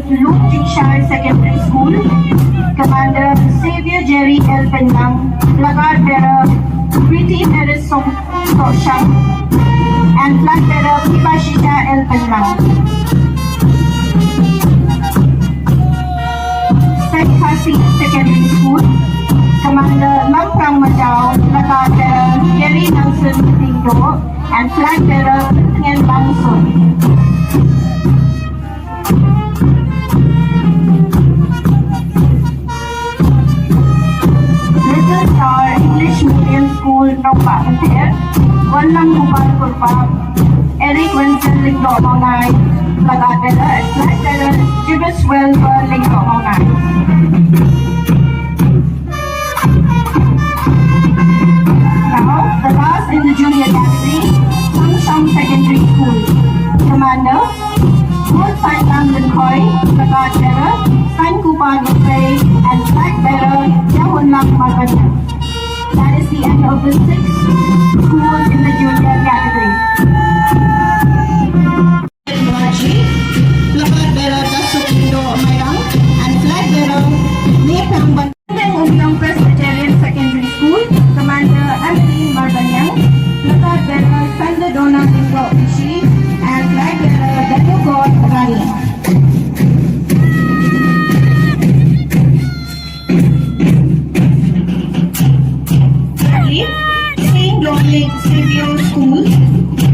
U.R.U.K Secondary School, Commander Xavier Jerry L. Penang, Placard Bearer Preeti Harris Soshang, and Flag Bearer Pipashita L. Penang. St. Khasi Secondary School, Commander Lam Prang Majau, Placard Bearer Gary Nelson Tindo, and Flag Bearer Ngen Bang Sun. Little Star English Medium School, Nongpa Hotel, Wanlang Bupal Kurpa, Eric Winston Lingdo Mongai, Placard Bearer and Flag Bearer Jibis Welber Lingdo Mongai. Now, the last in the junior category, Shang Secondary School, Commander Wood Sai Lam Lin Khoi, Placard Bearer San Kupan Upai, and Flag Bearer Yahun Lam Marvanya. That is the end of the 6 schools in the junior category. Placard Bearer Dasukindo Mayang, and Flag Bearer Nepang Bantang Umyang Presbyterian Secondary School, Commander Emily Marvanyang, Placard Bearer Sanda Dona Lingdo Ishi, and Flag Bearer Daniel God Rani. St. Dominic Xavier School,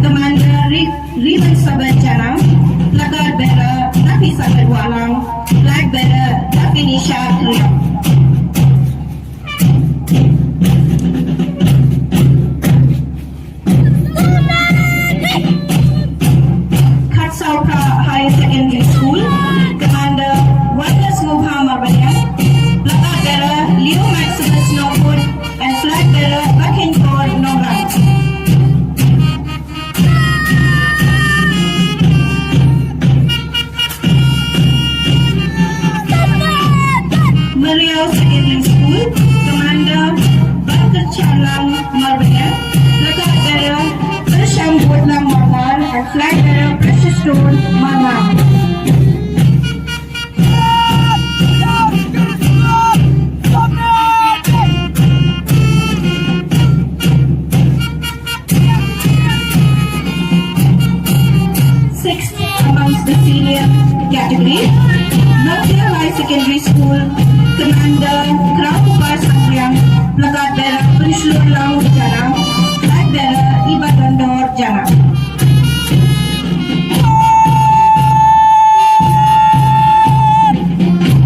Commander Rivan Sabanjana, Placard Bearer Nafi Sabadwalang, Flag Bearer Nafinisha Kriya. Katsauka High Secondary School, Commander Wagas Mubha Marbanya, Placard Bearer Leo Maximus Norwood, and Flag Bearer Bakinkor Nongrang. Maria Secondary School, Commander Bakar Chalang Marbanya, Placard Bearer Prasham Bodlam Marwar, and Flag Bearer Precious Stone Marwar. Sixth amongst the senior category, Lakhe High Secondary School, Commander Krapukar Sakyang, Placard Bearer Prishur Lam Jana, Flag Bearer Iba Dandor Jana.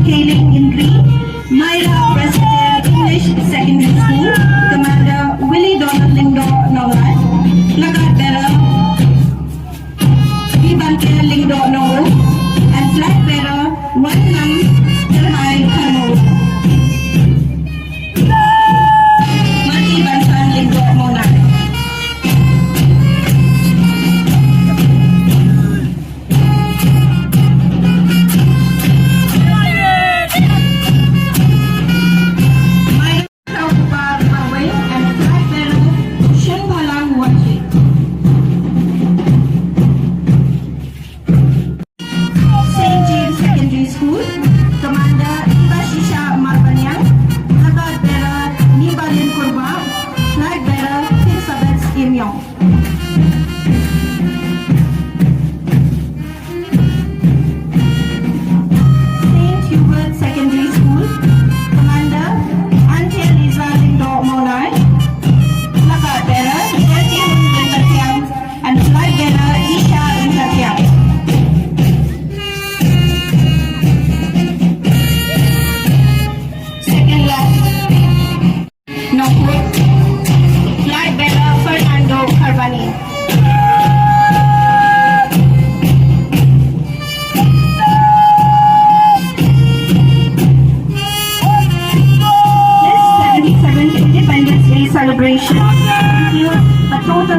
Hailing in green, Myra Presbyterian English Secondary School, Commander Willie Donald Lingdo Nongai, Placard Bearer Ibante Lingdo Nongo, and Flag Bearer Wanam Terhai Kano. Mati Bansan Lingdo Monai.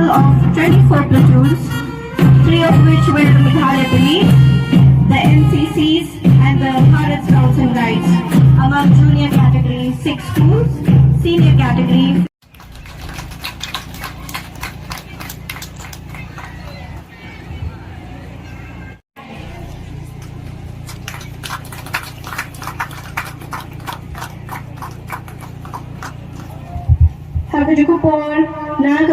total of 24 platoons, 3 of which were the Meghalaya Police, the NCCs, and the Bharat Scouts and Guides, among junior category 6 schools, senior category. Sabi ko po, na